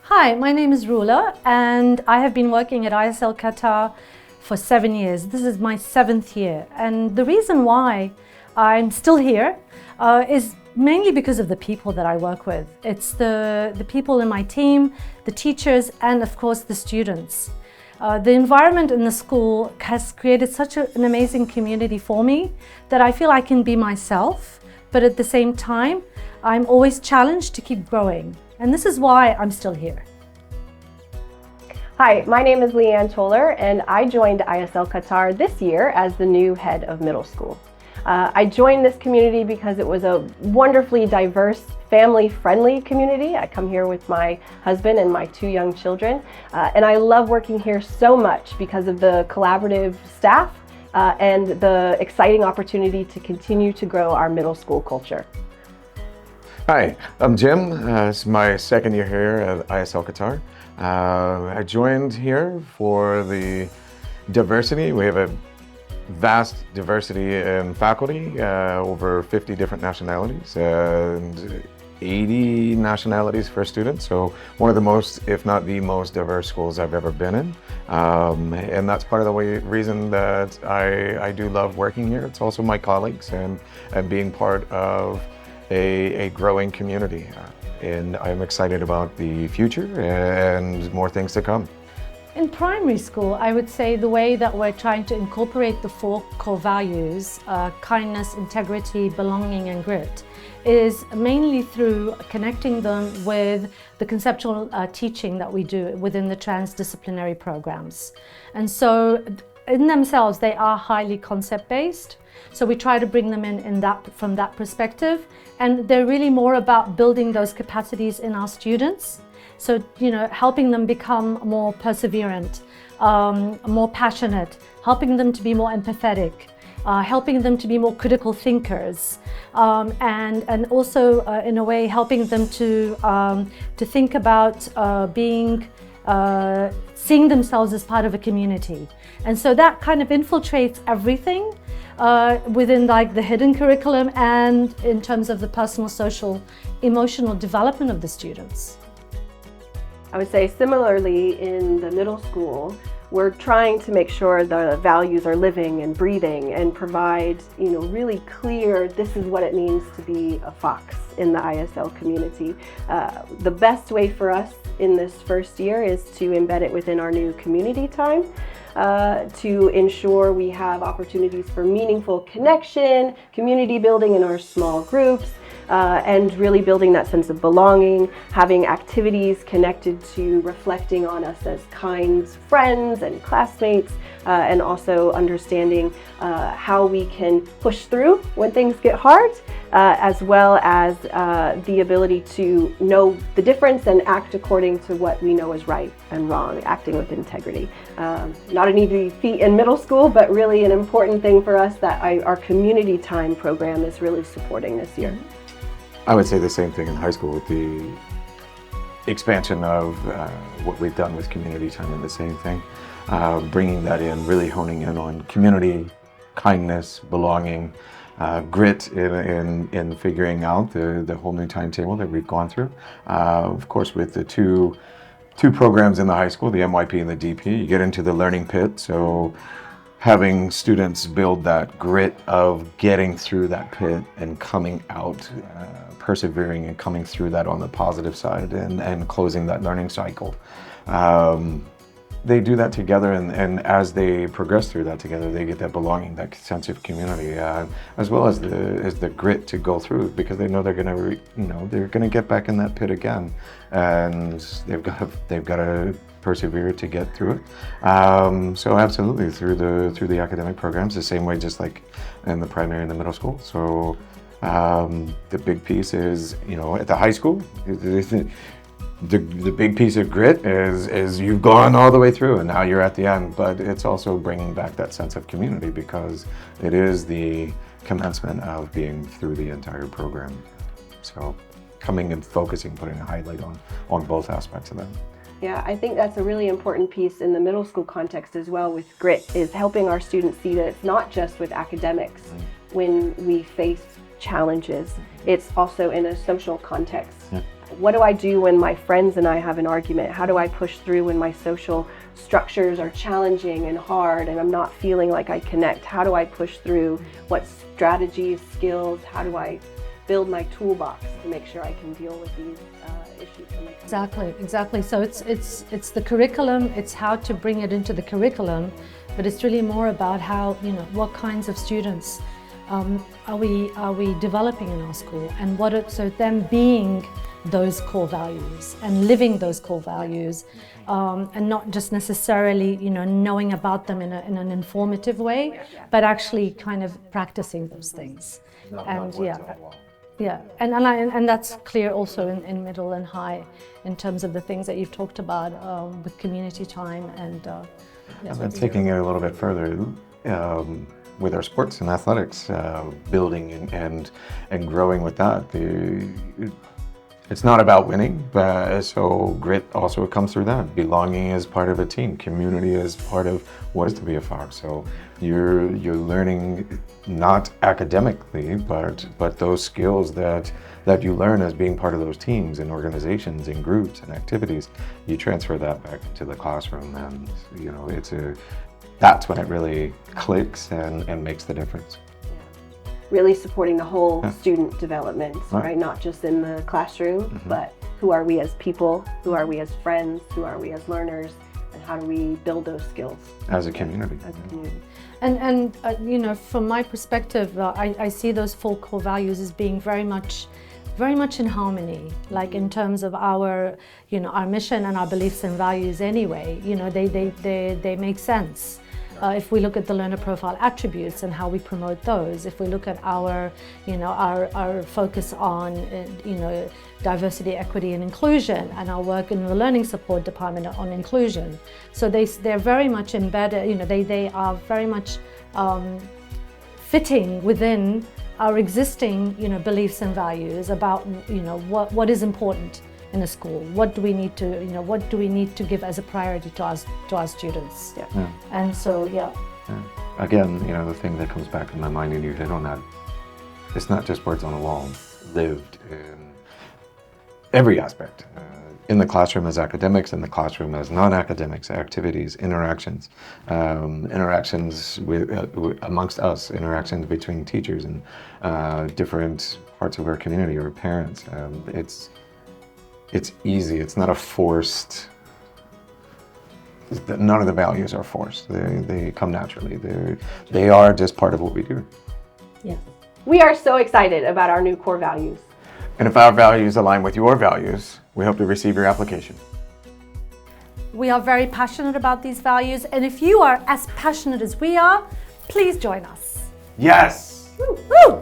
Hi, my name is Rula and I have been working at ISL Qatar for 7 years. This is my 7th year, and the reason why I'm still here is mainly because of the people that I work with. It's the people in my team, the teachers, and of course the students. The environment in the school has created such an amazing community for me that I feel I can be myself, but at the same time, I'm always challenged to keep growing. And this is why I'm still here. Hi, my name is Leanne Toller and I joined ISL Qatar this year as the new head of middle school. I joined this community because it was a wonderfully diverse, family-friendly community. I come here with my husband and my 2 young children, and I love working here so much because of the collaborative staff and the exciting opportunity to continue to grow our middle school culture. Hi, I'm Jim. It's my 2nd year here at ISL Qatar. I joined here for the diversity. We have a vast diversity in faculty, over 50 different nationalities and 80 nationalities for students. So one of the most, if not the most diverse schools I've ever been in. And that's part of the reason that I do love working here. It's also my colleagues and being part of a growing community, and I'm excited about the future and more things to come. In primary school, I would say the way that we're trying to incorporate the 4 core values, kindness, integrity, belonging, and grit, is mainly through connecting them with the conceptual teaching that we do within the transdisciplinary programs. And so in themselves, they are highly concept-based. So we try to bring them in from that perspective, and they're really more about building those capacities in our students. So, helping them become more perseverant, more passionate, helping them to be more empathetic, helping them to be more critical thinkers, and also in a way helping them to think about seeing themselves as part of a community. And so that kind of infiltrates everything within the hidden curriculum and in terms of the personal, social, emotional development of the students. I would say similarly in the middle school, we're trying to make sure the values are living and breathing and provide, really clear, this is what it means to be a fox in the ISL community. The best way for us in this first year is to embed it within our new community time, to ensure we have opportunities for meaningful connection, community building in our small groups, and really building that sense of belonging, having activities connected to reflecting on us as kind friends and classmates, and also understanding how we can push through when things get hard, as well as the ability to know the difference and act according to what we know is right and wrong, acting with integrity. Not an easy feat in middle school, but really an important thing for us that our community time program is really supporting this year. I would say the same thing in high school with the expansion of what we've done with community time, and the same thing. Bringing that in, really honing in on community, kindness, belonging, grit in figuring out the whole new timetable that we've gone through. Of course, with the two programs in the high school, the MYP and the DP, you get into the learning pit. So having students build that grit of getting through that pit and coming out, persevering and coming through that on the positive side and closing that learning cycle. They do that together, and as they progress through that together, they get that belonging, that sense of community, as well as the grit to go through, because they know they're gonna get back in that pit again, and they've got to persevere to get through it. So absolutely through the academic programs, the same way, just like in the primary and the middle school. So the big piece is, at the high school, the big piece of grit is you've gone all the way through and now you're at the end, but it's also bringing back that sense of community, because it is the commencement of being through the entire program. So coming and focusing, putting a highlight on both aspects of that. Yeah, I think that's a really important piece in the middle school context as well with grit, is helping our students see that it's not just with academics when we face challenges, it's also in a social context. What do I do when my friends and I have an argument? How do I push through when my social structures are challenging and hard and I'm not feeling like I connect? How do I push through? What strategies, skills, how do I build my toolbox to make sure I can deal with these issues? Exactly. So it's the curriculum, it's how to bring it into the curriculum, but it's really more about how, what kinds of students are we developing in our school, and so them being those core values and living those core values, and not just necessarily knowing about them in an informative way, but actually kind of practicing those things. And that's clear also in middle and high in terms of the things that you've talked about with community time and then taking it a little bit further with our sports and athletics, building and growing with that. It's not about winning, but so grit also comes through that. Belonging is part of a team. Community is part of what is to be a Fox. So you're learning not academically, but those skills that you learn as being part of those teams and organizations and groups and activities. You transfer that back into the classroom, and that's when it really clicks and makes the difference. Really supporting the whole student development, right? Not just in the classroom, but who are we as people, who are we as friends, who are we as learners, and how do we build those skills as a community. And from my perspective, I see those 4 core values as being very much in harmony, like in terms of our mission and our beliefs and values anyway. They make sense. If we look at the learner profile attributes and how we promote those, if we look at our focus on diversity, equity, and inclusion, and our work in the learning support department on inclusion, so they're very much embedded. They are very much fitting within our existing beliefs and values about what is important in a school. What do we need to give as a priority to our students? And so Again, the thing that comes back in my mind, and you hit on that, it's not just words on a wall, lived in every aspect. In the classroom as academics, in the classroom as non-academics, activities, interactions, interactions amongst us, interactions between teachers and different parts of our community or parents. It's easy. It's not a forced. None of the values are forced. They come naturally. They are just part of what we do. Yeah. We are so excited about our new core values. And if our values align with your values, we hope to receive your application. We are very passionate about these values, and if you are as passionate as we are, please join us. Yes! Woo! Woo!